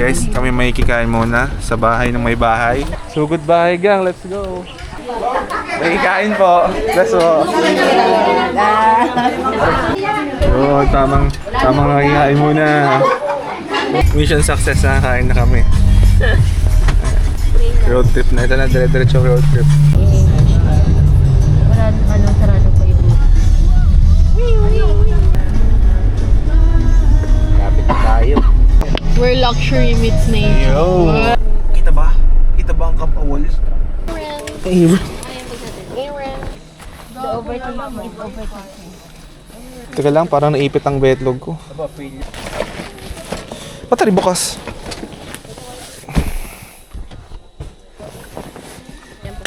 Guys, kami may kikain muna sa bahay ng may bahay. So goodbye gang, let's go. May kikain po. Let's go. Oo, tamang kikain muna. Mission success na, kain na kami. Road trip na. Ito na, dire-diretso road trip. Wala, sarado pa yung Kapit na tayo. where luxury meets nature. Yo! Kita ba? Kita ba ang Camp Awol? The overtaking is overtaking. Teka lang, parang naipit ang betlog ko. Patari bukas.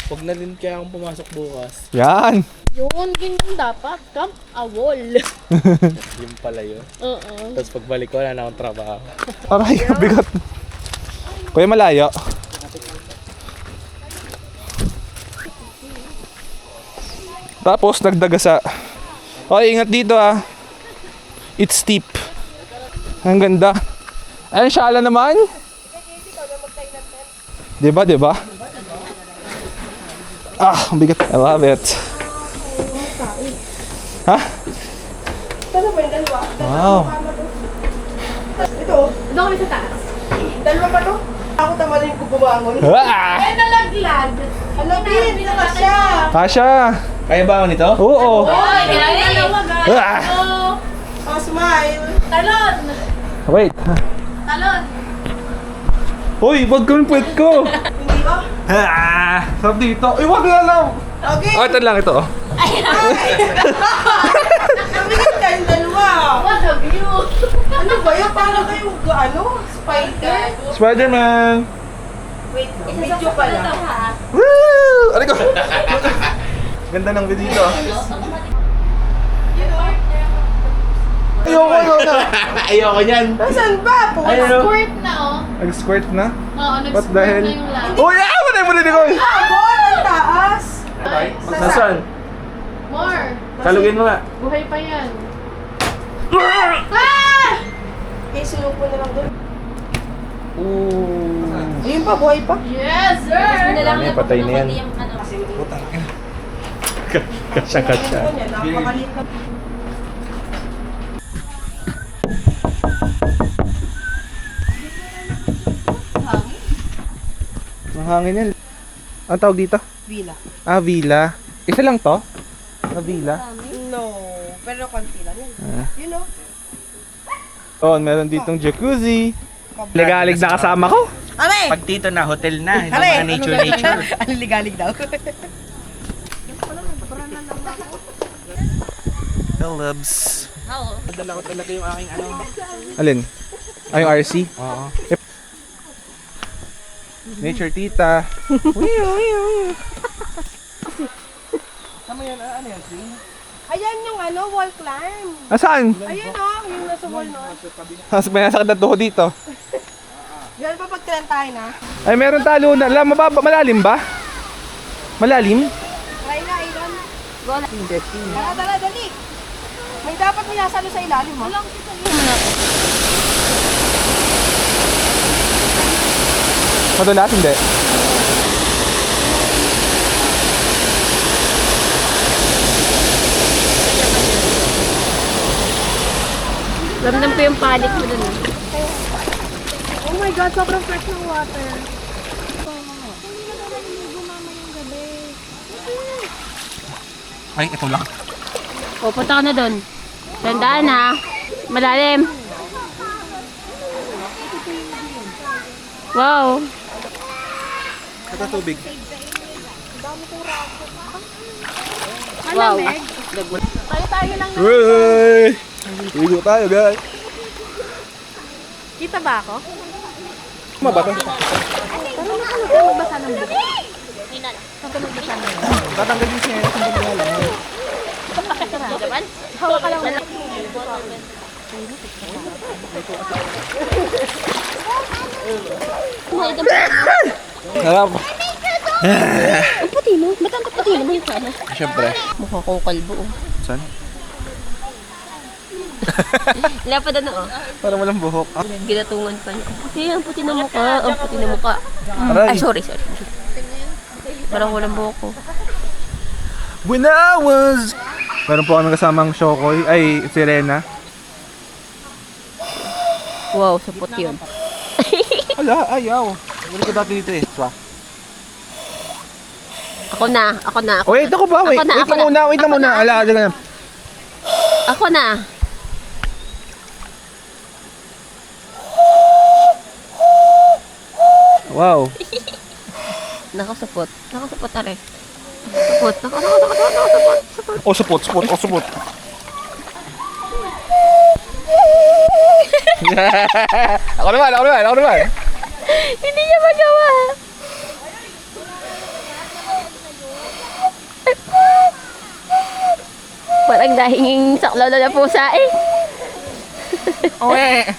Huwag na din kaya akong pumasok bukas. Yan! Yun, ganyan dapat. Camp Awol. Yung pala yun. Oo. Tapos pagbalik ko, wala na akong trabaho. Aray, bigat. Kuya, malayo. Tapos, nagdaga sa... Okay, ingat dito ah. It's steep. Ang ganda. Ayun, shala naman. Diba, diba? Ah, ang bigat. I love it. Ha? Wow. Ito, doon kami sa taas. Dalawa pa to? Ako tamarin ko bumangon. Ah! Ay, nalaglag! Alam mo, hindi na siya. Kasha! Kaya ba ako nito? Oo. Oy, dalawa guys. Ah! Oh, smile. Talon! Wait. Talon! Hoy, wag kang puwet ko! Hindi ba? Ah! Sarap dito. Uy, wag na lang! Okay. Oh, ito lang ito. Oh. Nabigyan kayong dalawa. What a view! Ano ba yun? Parang kayo, spider? Spider-Man! Wait, video pala. Woo! Aray ko! Ganda ng video dito. Ayoko na! Ayoko niyan. Nasaan ba? Squirt na oh. Nag-squirt na? Oo, What nag-squirt the hell? na yung lab. Uy! Ah! Wala mo na ko! Abon, ang taas. Nasaan? More. Kalugin mo nga. Buhay pa yan. Okay, sinupo na lang doon. Ooh. Ayun pa, buhay pa. Yes, sir! Ano, patay na yan. Kasya-kasya. Napakalit na. Ang hangin yan. Ang tawag dito? Villa. Ah, villa. Isa lang to? Na villa? No, pero konti lang yun. You know? Oh, meron ditong jacuzzi. Ligalig na kasama ko. Ame! Pag dito na, hotel na. Hindi Ame! mga nature. Ano ligalig daw? Philips. Oo. Dala ko talaga yung aking ano. Alin? Ay, yung RC? Oo. Nature tita. Ayan yung wall climb. Saan? Ayan yung nasa wall no. May nasakit na tuhod dito. Yan pa pag tayo na. Ay, meron talo na. Mababa, malalim ba? Malalim? Try na, Ilan. Tara, dali. May dapat may nasalo sa ilalim mo. Madulas, hindi. Ramdam ko yung panic mo dun. Oh my God, sobrang fresh ng water. Ay, ito lang. O, punta ka na dun. Tandaan ha. Malalim. Wow. Ito tubig. Wow. Tayo lang. Hey! Ligo tayo, guys. Kita ba ako? Mabato. Magbasa ng buko. Tatanggalin siya yung sandali. Hawak ka lang. Sarap. Ang puti mo. Ba't ang puti mo yung sana? Siyempre. Mukha kong kalbo. Saan? Lapad ano oh. Parang walang buhok. Ginatungan pa niya. Puti, ang puti na mukha. Ang puti na mukha. Aray. Ay, sorry. Parang walang buhok ko. When I was... Meron po kami kasamang Shokoy. Ay, Sirena. Wow, supot yun. Ala, ayaw. Wala ko dati dito eh. Ako na. Wait, ako ba? Wait, wait lang muna. Ala, dyan lang. Ako na. Wow. Nakasupot tare. Supot. Supot. Ako naman. Hindi niya magawa. Parang dahinging saklaw na pusa eh. Okay.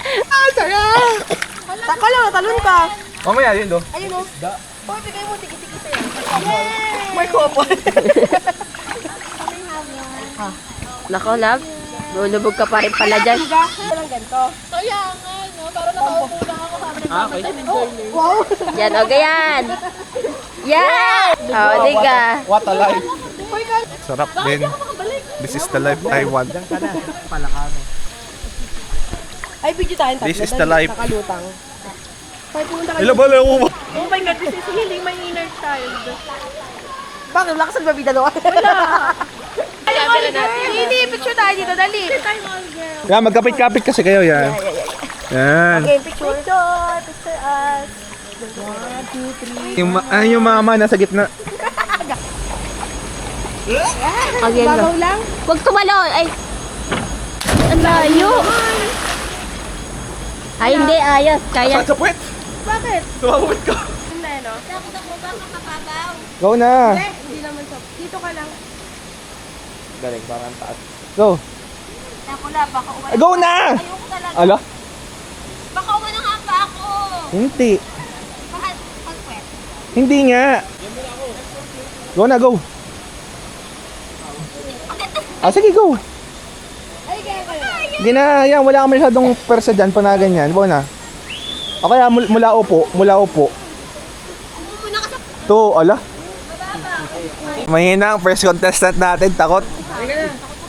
Taka lang, talon ka. Mamaya yun do. Ayun o. Hoy, bigay mo, tiki-tiki sa'yo. Yay! May kopo. Nako, love. Lulubog ka pa rin pala dyan. Walang ganito. Wow! Yan, o ganyan. Yan! O, di ka. What a life. Sarap din. This is the life I want. Ay, video tayo. This is the life. Nakalutang. Hoy, pumunta kayo. Ilabala mo. Oh my God, this is healing my inner child. Bakit? Wala ka sa babida doon? Wala. Hindi, picture tayo dito. Dali. Yan, magkapit-kapit kasi kayo yan. Yan. Okay, picture. Picture us. 1, 2, 3. Yung mama nasa gitna. Again Babaw lang. Huwag tumalon. Ay. Ang layo. Ay, hindi. Ayos. Kaya. Sa puwet. Bakit? Tumawit ka. Hindi, no? Go na. Hindi naman siya. Dito ka lang. Galing, parang taas. Go. Nakula, baka uwan. Go na! Ayoko talaga. Ala? Baka uwan ang hapa ako. Hindi. Baka pagpwet. Hindi nga. Go na, go. Sige, go. Ay, kaya kayo. Ginayang, wala ka masyadong persa dyan, pa na ganyan. Go na. O kaya mula upo. To, ala. Mahina ang first contestant natin, takot.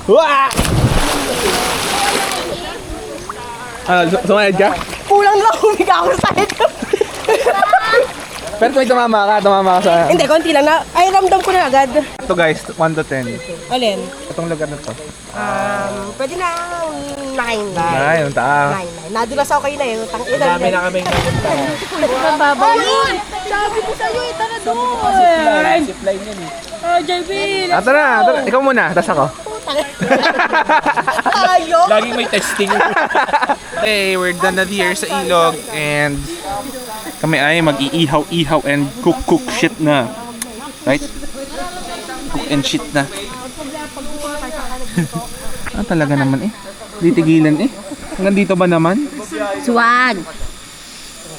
Wah! Sumayad ka? Kulang lang humiga ako sa side ko. Pero may tumama ka sa... Hindi, konti lang na. Ay, ramdam ko na agad. Ito guys, 1 to 10. Alin? Itong lugar na to. Pwede na 9. Ay, yung taas. 9. Nadulas ako kayo na yun. Dami na kami. Babaw yun. Sabi ko sa'yo, tara doon. Zipline yan eh. JB. Tara. Ikaw muna, tas ako. Ayok. Laging may testing. Hey, we're done na here sa ilog and kami ay mag-iihaw and cook shit na. Right? Cook and shit na. Talaga naman eh. Di tigilan eh. Hanggang dito ba naman? Swag.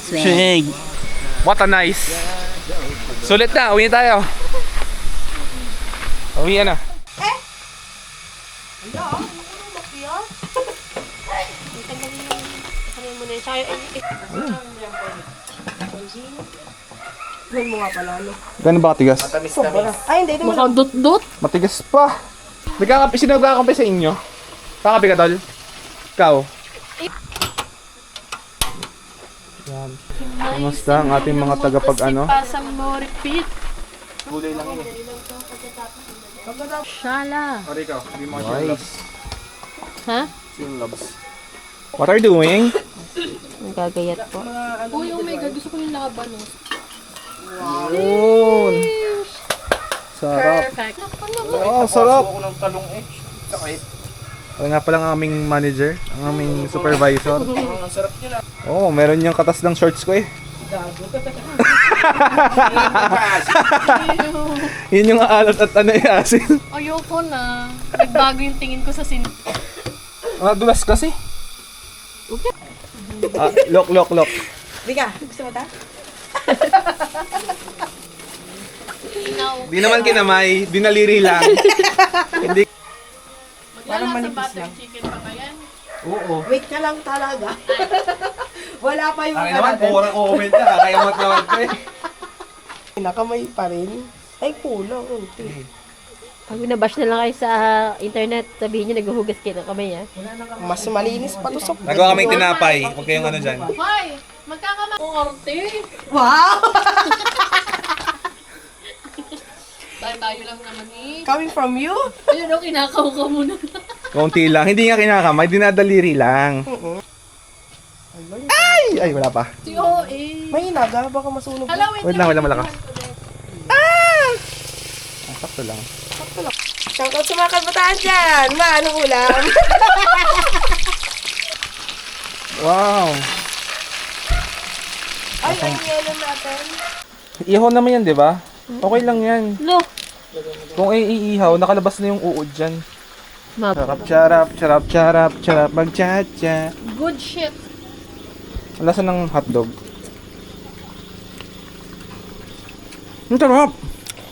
Shig. What a nice. Sulit na, uwi na tayo. Uwi na. Gano'n ba katigas? Ay, hindi. Mukhang dut-dut. Matigas pa. Sino nagkakampi sa inyo? Kakapi ka, tol? Ikaw? Yan. Kamusta ang ating mga tagapag-ano? Pasang mo repeat. Gulay lang yun. Shala. Or ikaw, hindi mo nice. Ha? Loves. What are you doing? Nagagayat po. Uy, oh my God. Gusto ko yung laban. Yun. Sarap. Oh, sarap. Ito nga pala ang aming manager, ang aming supervisor. Oh, meron niyang katas ng shorts ko eh. Yun yung alat at ano eh, asin. Ayoko na. Nagbago yung tingin ko sa Dulas kasi. Look. Bika, gusto mo ta? Di naman kinamay, dinaliri lang. Hindi. Wala sa butter chicken pa ba yan? Oo. Wait ka lang talaga. Wala pa yung Ay naman, puro comment ka. Kaya mo tawag ko eh. Nakamay pa rin. Ay, kulang. Unti. Pag binabash na lang kayo sa internet, sabihin nyo naghuhugas kayo ng kamay, Mas malinis pa to sa... Nagawa kaming tinapay. Huwag kayong ano dyan. Hoy! Magkakama kong arte. Wow! Tayo lang naman eh. Coming from you? Ayun o, kinakaw ka muna. Konti lang. Hindi nga kinakamay. Dinadaliri lang. Ay, wala pa. Si OA. May naga, baka masunog. Hala, wait Wait lang, malakas. Sakto lang. Shoutout sa mga kabataan dyan. Anong ulam? Wow. Ay, ang yelo natin. Ihaw naman yan, di ba? Okay lang yan. Lo! Kung ay iihaw, nakalabas na yung uod dyan. Map. Charap, mag-cha-cha. Good shit. Ang lasa ng hotdog. Ang sarap!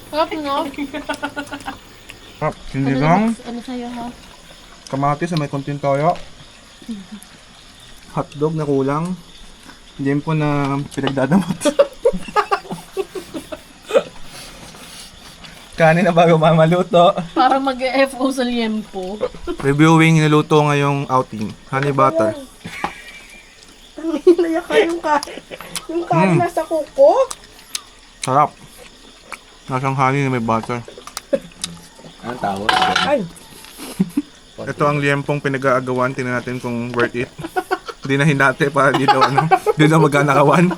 Sarap no? Sarap. Hindi lang. Ano sa'yo, ha? Kamatis na may konting toyo. Hotdog na kulang. Hindi po na pinagdadamot. Kanin na bago mamaluto. Parang mag-FO sa liempo. Reviewing niluto ngayong outing. Honey butter. Naiyak ka yung kain. Yung kain nasa kuko. Sarap. Nasang honey na may butter. Anong tawag? Ay, Ito ang liempong pinag-aagawan. Tingnan natin kung worth it. Hindi na hinate para di daw ano. Di daw magkanakawan.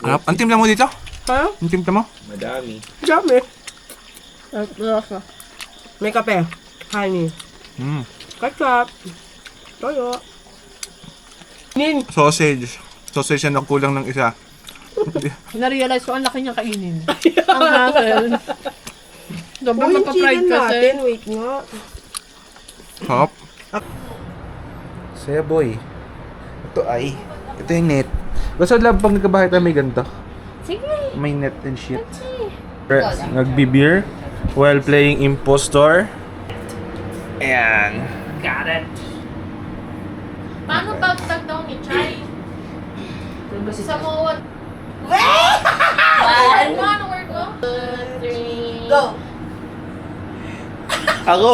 Harap. Ang timpla mo dito? ha? Ang timpla mo? Madami. Dami. May kape. Honey. Ketchup. Toyo. Nin. Sausage. Sausage na kulang ng isa. Na-realize ko ang laki niyang kainin. Ang hassle. Sobrang Yung mapapride chicken kasi. natin. Wait nga. Hop. Seboy. Ito yung net. Basta love pag nagkabahay tayo may ganito. Sige! May net and shit. Nagbi-beer while playing impostor. Ayan. Got it. Paano pagtag daw ni Chai? Sa mawat. Ano word ko? 3. Go. Ako!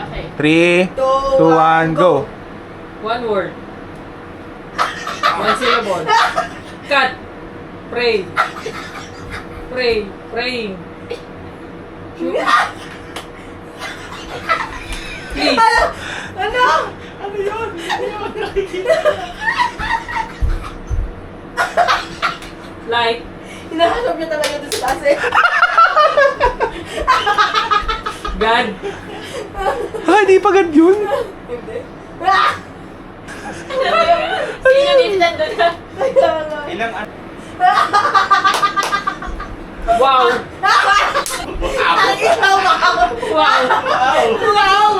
Okay. 3, 2, 1, go! One word. One syllable. Cut. Pray. Praying. Please. Ano? Ano yun? Like. Hinahanap niya talaga doon sa taas eh. God. Di pa gan yun! Hindi. Sino nistan doon? Ilang ano? Wow. Wow. Wow!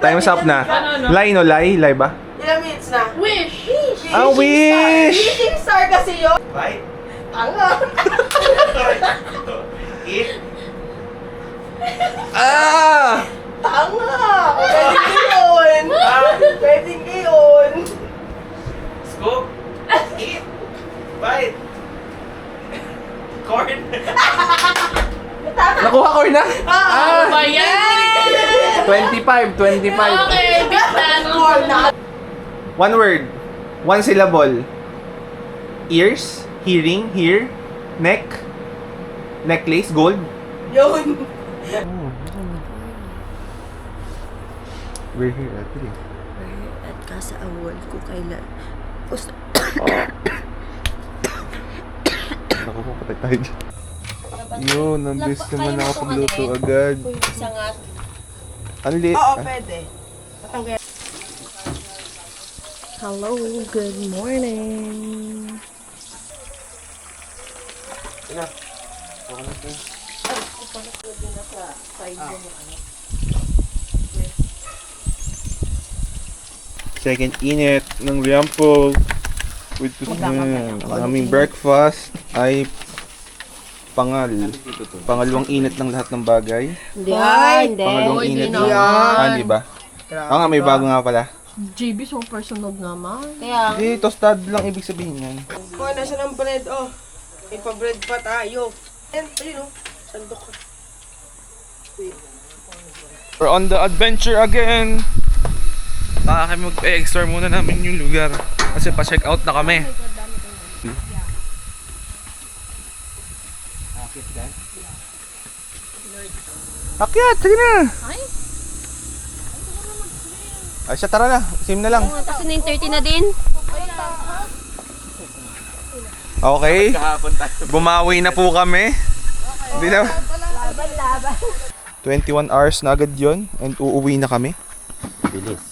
Time's up na. Lie no lie? Lie ba? Ilang minutes na? Wish! Ah, wish! Wishing star kasi yun. Right? Tanga. Eat. Ah! Tanga. Pwedeng yun. Pwedeng yun. Scoop. Eat. Bite. Corn. Nakuha ko na? Ano ba yan? 25. Okay, big fan. One word. One syllable. Ears. Hearing. Hear. Neck. Necklace. Gold. Yun. We're here actually. At kasa awal ko kailan. Naku po, patay tayo dyan. Yun, nandis naman ako pagluto agad. Sangat. Anli. Oo, pwede. Patanggal. Hello, good morning. Second init ng Riampo with ang aming breakfast ay pangalawang init ng lahat ng bagay. Hindi hindi. Pangalawang hindi init naman. di ba? Nga, may bago nga pala. JB, so personal naman. Kaya, Hindi, tostado lang ibig sabihin yan. Oh, nasa ng bread, oh. May pa-bread pa tayo. Ayun, oh. Sandok ka. We're on the adventure again! Kami mag-explore muna namin yung lugar. Kasi pa-check out na kami. Akyat! Sige na! Ay siya, tara na. Sim na lang. kasi 9:30 na din. Okay. Bumawi na po kami. Hindi na. 21 hours na agad yun. And uuwi na kami. Bilis.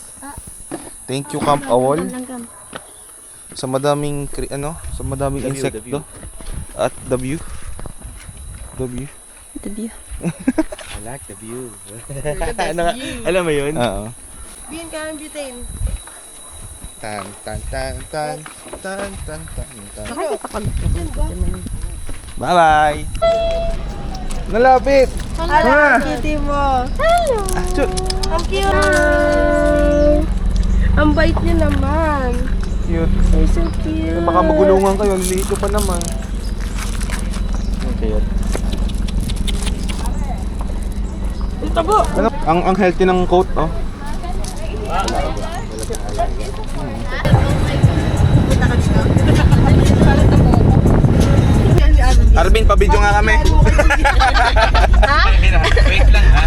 Thank you Camp Awol. Sa madaming sa madaming insekto. At the view. The view. I like the view. Alam mo yun? Oo. Bihin ka ng butane. Tan tan tan tan tan tan tan. Bye bye. Nalapit. Hello, kitty mo. Hello. Ang cute. Ang bait niya naman. Cute. You're so cute. Baka magulungan kayo, lilito pa naman. Okay. Ano, ang healthy ng coat, oh. Arvin, pabidyo nga kami. Wait lang ha.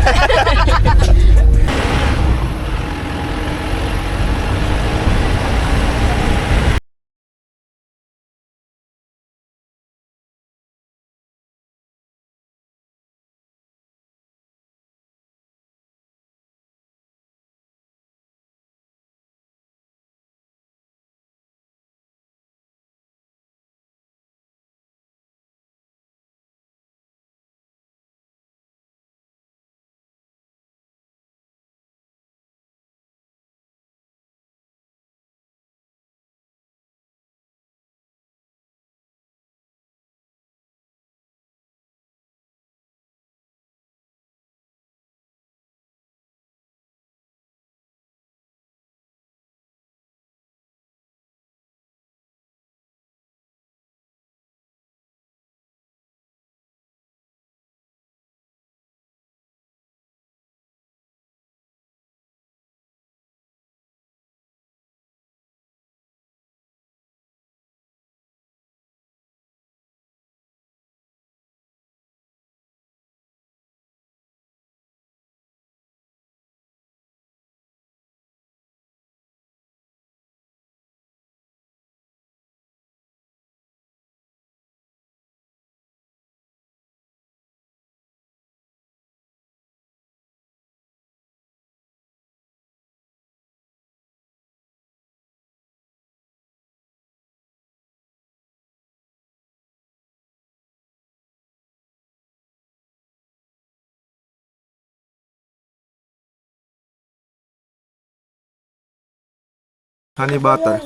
Honey butter.